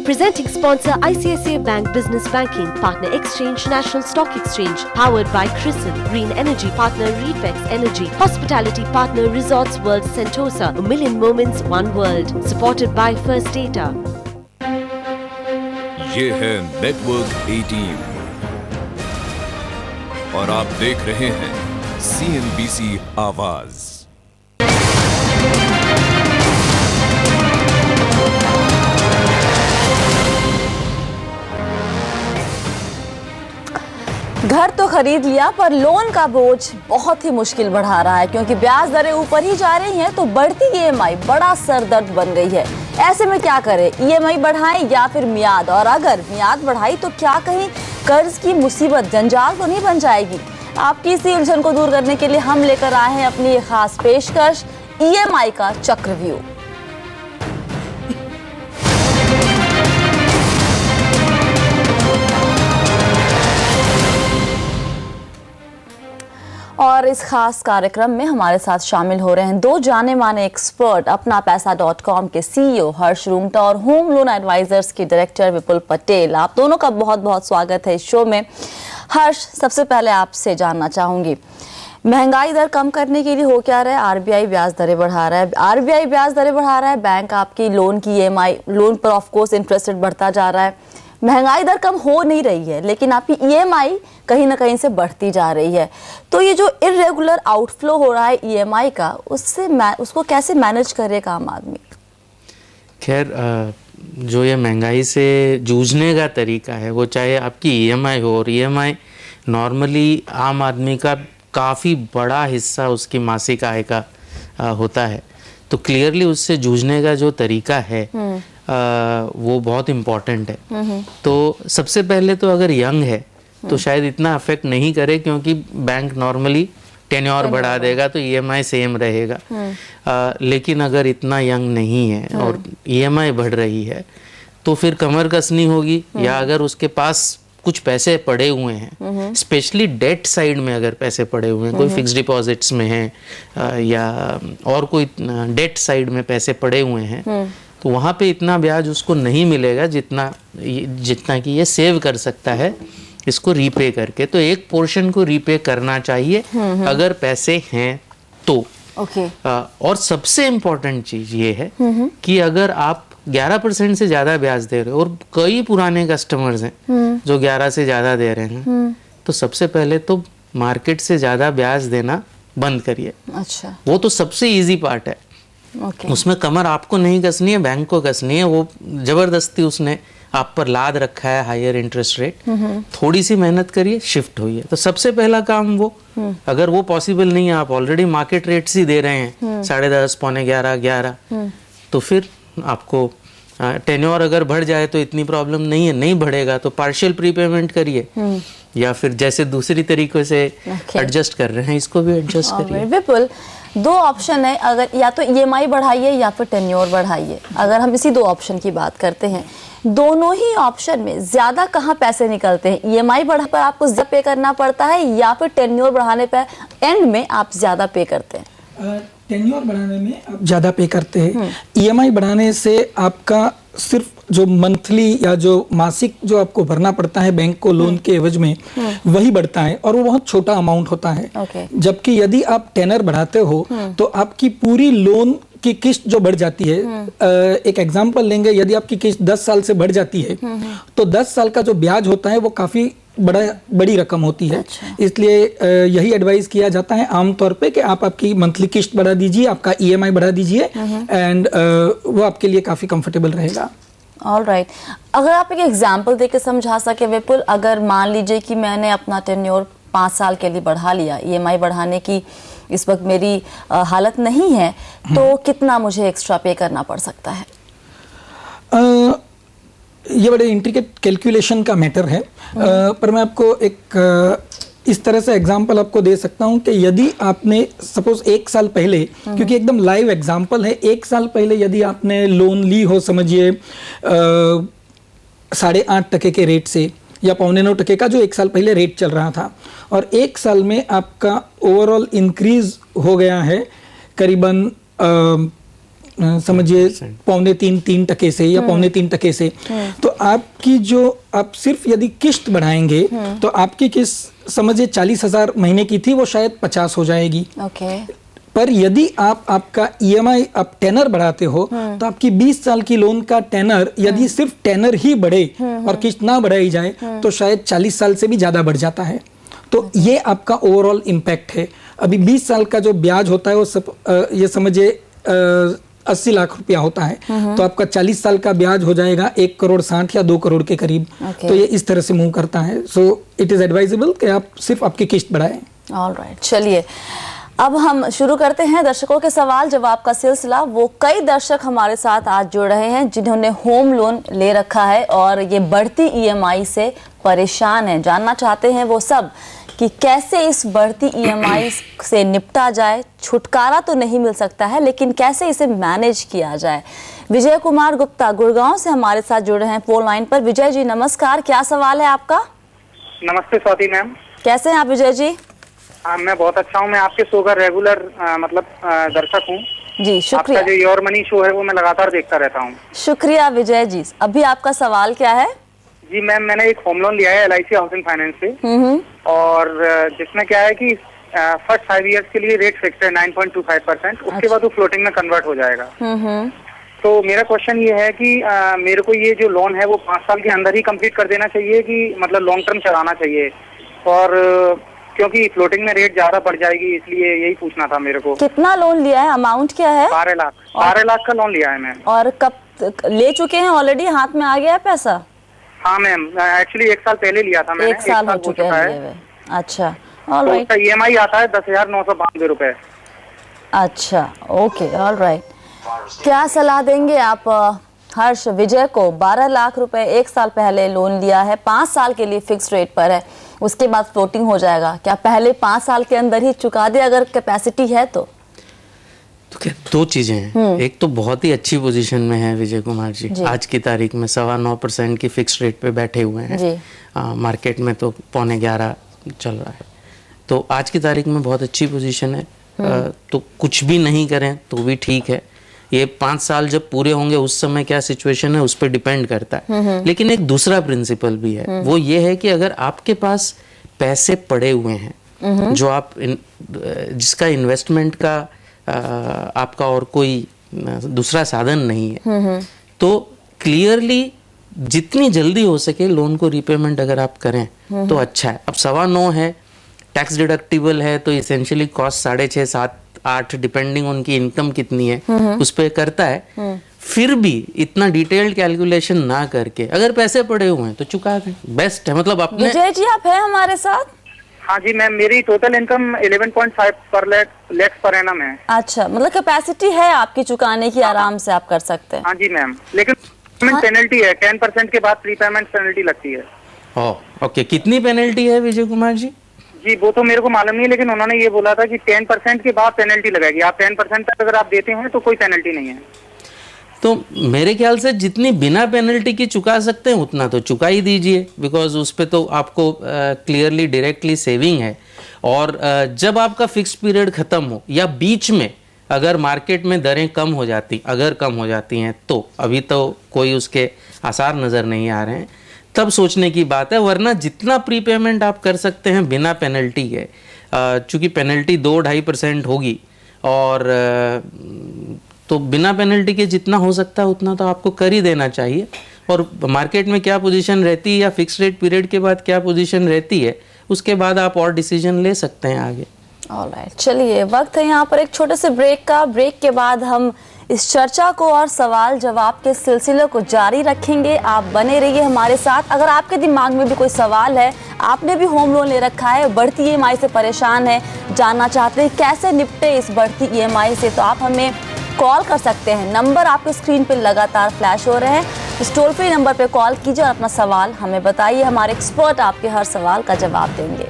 Presenting sponsor ICICI Bank Business Banking, Partner Exchange, National Stock Exchange, powered by CRISIL, Green Energy Partner Reflex Energy, Hospitality Partner Resorts World Sentosa, a million moments, one world, supported by First Data. ये है network 18 और आप देख रहे हैं CNBC आवाज। घर तो खरीद लिया पर लोन का बोझ बहुत ही मुश्किल बढ़ा रहा है, क्योंकि ब्याज दरें ऊपर ही जा रही हैं तो बढ़ती ईएमआई बड़ा सरदर्द बन गई है। ऐसे में क्या करें, ईएमआई बढ़ाएं या फिर मियाद, और अगर मियाद बढ़ाई तो क्या कहीं कर्ज की मुसीबत जंजाल तो नहीं बन जाएगी। आपकी इसी उलझन को दूर करने के लिए हम लेकर आए हैं अपनी एक खास पेशकश, ईएमआई का चक्रव्यूह। और इस खास कार्यक्रम में हमारे साथ शामिल हो रहे हैं दो जाने माने एक्सपर्ट, अपना पैसा.com के सीईओ हर्ष रूंगटा और होम लोन एडवाइजर्स के डायरेक्टर विपुल पटेल। आप दोनों का बहुत बहुत स्वागत है इस शो में। हर्ष, सबसे पहले आपसे जानना चाहूंगी, महंगाई दर कम करने के लिए हो क्या रहा है? आरबीआई ब्याज दरें बढ़ा रहा है, बैंक आपकी लोन की ईएमआई, लोन पर ऑफ कोर्स इंटरेस्ट रेट बढ़ता जा रहा है। महंगाई दर कम हो नहीं रही है, लेकिन आपकी ईएमआई कहीं ना कहीं से बढ़ती जा रही है। तो ये जो इरेगुलर आउटफ्लो हो रहा है ईएमआई का, उसको कैसे मैनेज करेगा आम आदमी? खैर, जो ये महंगाई से जूझने का तरीका है, वो चाहे आपकी ईएमआई हो, और ईएमआई नॉर्मली आम आदमी का काफ़ी बड़ा हिस्सा उसकी मासिक आय का होता है, तो क्लियरली उससे जूझने का जो तरीका है वो बहुत इम्पॉर्टेंट है। तो सबसे पहले तो अगर यंग है तो शायद इतना अफेक्ट नहीं करे, क्योंकि बैंक नॉर्मली टेन्योर बढ़ा देगा तो ईएमआई सेम रहेगा। लेकिन अगर इतना यंग नहीं है और ईएमआई बढ़ रही है तो फिर कमर कसनी होगी, या अगर उसके पास कुछ पैसे पड़े हुए हैं, स्पेशली डेट साइड में अगर पैसे पड़े हुए हैं, कोई फिक्स डिपॉजिट्स में है या और कोई डेट साइड में पैसे पड़े हुए हैं, तो वहाँ पे इतना ब्याज उसको नहीं मिलेगा जितना कि ये सेव कर सकता है इसको रीपे करके। तो एक पोर्शन को रीपे करना चाहिए अगर पैसे हैं तो। और सबसे इम्पोर्टेंट चीज़ ये है कि अगर आप 11% से ज़्यादा ब्याज दे रहे हो, और कई पुराने कस्टमर्स हैं जो 11 से ज़्यादा दे रहे हैं, तो सबसे पहले तो मार्केट से ज़्यादा ब्याज देना बंद करिए। अच्छा, वो तो सबसे ईजी पार्ट है। उसमें कमर आपको नहीं कसनी है, बैंक को कसनी है। वो जबरदस्ती उसने आप पर लाद रखा है हायर इंटरेस्ट रेट, थोड़ी सी मेहनत करिए, शिफ्ट होइए। तो सबसे पहला काम वो, अगर वो पॉसिबल नहीं है, आप ऑलरेडी मार्केट रेट्स ही दे रहे हैं 10.5, पौने 11, तो फिर आपको टेन्योर अगर बढ़ जाए तो इतनी प्रॉब्लम नहीं है, नहीं बढ़ेगा तो पार्शियल प्रीपेमेंट करिए, या फिर जैसे दूसरी तरीके से एडजस्ट कर रहे हैं इसको भी एडजस्ट करिए। विपुल, दो ऑप्शन है, अगर या तो ईएमआई बढ़ाइए या फिर टेन्योर बढ़ाइए। अगर हम इसी दो ऑप्शन की बात करते हैं, दोनों ही ऑप्शन में ज्यादा कहाँ पैसे निकलते हैं? ईएमआई बढ़ा पर आपको ज्यादा पे करना पड़ता है, या फिर टेन्योर बढ़ाने पर एंड में आप ज्यादा पे करते हैं? टेन्योर बढ़ाने में आप ज़्यादा पे करते हैं। ईएमआई बढ़ाने से आपका सिर्फ जो मंथली या जो मासिक जो आपको भरना पड़ता है बैंक को लोन के एवज में, वही बढ़ता है, और वो बहुत छोटा अमाउंट होता है। जबकि यदि आप टेनर बढ़ाते हो तो आपकी पूरी लोन की किस्त जो बढ़ जाती है, एक एग्जांपल लेंगे, यदि आपकी किस्त 10 साल से बढ़ जाती है तो 10 साल का जो ब्याज होता है वो काफ़ी बड़ी रकम होती है। इसलिए यही एडवाइस किया जाता है आमतौर पे कि आप आपकी मंथली किस्त बढ़ा दीजिए, आपका ईएमआई बढ़ा दीजिए, एंड वो आपके लिए काफ़ी कंफर्टेबल रहेगा। ऑलराइट, अगर आप एक एग्जांपल देके समझा सके विपुल, अगर मान लीजिए कि मैंने अपना टेन्योर 5 साल के लिए बढ़ा लिया, ईएमआई बढ़ाने की इस वक्त मेरी हालत नहीं है, तो कितना मुझे एक्स्ट्रा पे करना पड़ सकता है? ये बड़े इंट्रिकेट कैलकुलेशन का मैटर है, पर मैं आपको एक इस तरह से एग्जांपल आपको दे सकता हूं कि यदि आपने सपोज 1 साल पहले, क्योंकि एकदम लाइव एग्जांपल है, 1 साल पहले यदि आपने लोन ली हो, समझिए 8.5% के रेट से, या 8.25% का जो 1 साल पहले रेट चल रहा था, और 1 साल में आपका ओवरऑल इंक्रीज हो गया है करीबन समझिए 2.5-3% से या 3.25% से, तो आपकी जो आप सिर्फ यदि किस्त बढ़ाएंगे तो आपकी किस्त समझिए 40,000 महीने की थी, वो शायद 50 हो जाएगी। ओके। पर यदि आपका ईएमआई आप टेनर बढ़ाते हो तो आपकी 20 साल की लोन का टेनर यदि सिर्फ टेनर ही बढ़े और किस्त ना बढ़ाई जाए तो शायद 40 साल से भी ज्यादा बढ़ जाता है। तो ये आपका ओवरऑल इम्पैक्ट है। अभी 20 साल का जो ब्याज होता है वो सब ये समझिए 80 लाख रुपया होता है, तो आपका 40 साल का ब्याज हो जाएगा 1,60 या 2 करोड़ के करीब। तो ये इस तरह से मूव करता है। सो इट इज एडवाइजेबल कि आप सिर्फ आपकी किस्त बढ़ाएं। ऑलराइट, चलिए अब हम शुरू करते हैं दर्शकों के सवाल जवाब का सिलसिला। वो कई दर्शक हमारे साथ आज जुड़ रहे हैं जिन्होंने होम लोन ले रखा है और ये बढ़ती ईएमआई से परेशान हैं। जानना चाहते हैं वो सब कि कैसे इस बढ़ती ईएमआई से निपटा जाए। छुटकारा तो नहीं मिल सकता है, लेकिन कैसे इसे मैनेज किया जाए। विजय कुमार गुप्ता गुड़गांव से हमारे साथ जुड़े हैं फोन लाइन पर। विजय जी नमस्कार, क्या सवाल है आपका? नमस्ते स्वाति मैम, कैसे हैं आप विजय जी? मैं बहुत अच्छा हूँ। मैं आपके शो का रेगुलर दर्शक हूँ जी, शुक्रिया। आपका जो योर मनी शो है वो मैं लगातार देखता रहता हूँ। शुक्रिया विजय जी। अभी आपका सवाल क्या है? जी मैम, मैंने एक होम लोन लिया है LIC हाउसिंग फाइनेंस से, और जिसमें क्या है कि फर्स्ट 5 इयर्स के लिए रेट फिक्स है 9.25%। उसके बाद वो फ्लोटिंग में कन्वर्ट हो जाएगा। तो मेरा क्वेश्चन ये है कि मेरे को ये जो लोन है वो 5 साल के अंदर ही कंप्लीट कर देना चाहिए कि मतलब लॉन्ग टर्म चलाना चाहिए? और क्योंकि फ्लोटिंग में रेट ज्यादा बढ़ जाएगी, इसलिए यही पूछना था मेरे को। कितना लोन लिया है, अमाउंट क्या है? 12 लाख। 12 लाख का लोन लिया है मैम। और कब ले चुके हैं? ऑलरेडी हाथ में आ गया है पैसा? हाँ मैम, एक्चुअली 1 साल पहले लिया था मैंने। 1 साल हो चुका है। अच्छा, ऑलराइट। तो EMI आता है 10,992 रुपए। अच्छा, ओके, ऑलराइट। क्या सलाह देंगे आप हर्ष विजय को? 12 लाख रुपए 1 साल पहले लोन लिया है, 5 साल के लिए फिक्स रेट पर है, उसके बाद फ्लोटिंग हो जाएगा। क्या पहले 5 साल के अंदर ही चुका दे अगर कैपेसिटी है तो? क्या 2 चीजें हैं। एक तो बहुत ही अच्छी पोजीशन में है विजय कुमार जी, आज की तारीख में 9.25% की फिक्स रेट पे बैठे हुए हैं। मार्केट में तो 11.25 चल रहा है, तो आज की तारीख में बहुत अच्छी पोजीशन है। तो कुछ भी नहीं करें तो भी ठीक है। ये 5 साल जब पूरे होंगे उस समय क्या सिचुएशन है उस पर डिपेंड करता है। लेकिन एक दूसरा प्रिंसिपल भी है, वो ये है कि अगर आपके पास पैसे पड़े हुए हैं जो आप जिसका इन्वेस्टमेंट का आपका और कोई दूसरा साधन नहीं है, तो क्लियरली जितनी जल्दी हो सके लोन को रिपेमेंट अगर आप करें तो अच्छा है। अब 9.25 है, टैक्स डिडक्टिबल है, तो इसेंशियली कॉस्ट 6.5, 7, 8 डिपेंडिंग उनकी इनकम कितनी है उस पर करता है। फिर भी इतना डिटेल्ड कैलकुलेशन ना करके अगर पैसे पड़े हुए हैं तो चुका दें, बेस्ट है। मतलब अपने विजय जी आप हैं हमारे साथ? हाँ जी मैम, मेरी टोटल इनकम 11.5 पर लैक्स पर एनम है। अच्छा, मतलब कैपेसिटी है आपकी चुकाने की, आराम से आप कर सकते हैं। हाँ जी मैम, लेकिन पेनल्टी है 10% के बाद प्रीपेमेंट पेनल्टी लगती है। ओके, कितनी पेनल्टी है विजय कुमार जी? जी वो तो मेरे को मालूम नहीं है, लेकिन उन्होंने ये बोला था कि 10% के बाद पेनल्टी लगेगी। आप 10% तक अगर आप देते हैं तो कोई पेनल्टी नहीं है। तो मेरे ख्याल से जितनी बिना पेनल्टी की चुका सकते हैं उतना तो चुका ही दीजिए, बिकॉज उस पर तो आपको क्लियरली डायरेक्टली सेविंग है। और जब आपका फिक्स्ड पीरियड ख़त्म हो या बीच में अगर मार्केट में दरें कम हो जाती हैं तो अभी तो कोई उसके आसार नज़र नहीं आ रहे हैं, तब सोचने की बात है। वरना जितना प्रीपेमेंट आप कर सकते हैं बिना पेनल्टी के, चूँकि पेनल्टी 2-2.5% होगी, और तो बिना पेनल्टी के जितना हो सकता है उतना तो आपको कर ही देना चाहिए। और मार्केट में क्या पोजीशन रहती है या फिक्स रेट पीरियड के बाद क्या पोजीशन रहती है, उसके बाद आप और डिसीजन ले सकते हैं आगे। ऑलराइट, चलिए वक्त है यहाँ पर एक छोटे से ब्रेक का। ब्रेक के बाद हम इस चर्चा को और सवाल जवाब के सिलसिले को जारी रखेंगे। आप बने रहिए हमारे साथ। अगर आपके दिमाग में भी कोई सवाल है, आपने भी होम लोन ले रखा है, बढ़ती EMI से परेशान है, जानना चाहते हैं कैसे निपटे इस बढ़ती EMI से, तो आप हमें कॉल कर सकते हैं। नंबर आपके स्क्रीन पर लगातार फ्लैश हो रहे हैं। इस टोल फ्री नंबर पर कॉल कीजिए और अपना सवाल हमें बताइए। हमारे एक्सपर्ट आपके हर सवाल का जवाब देंगे।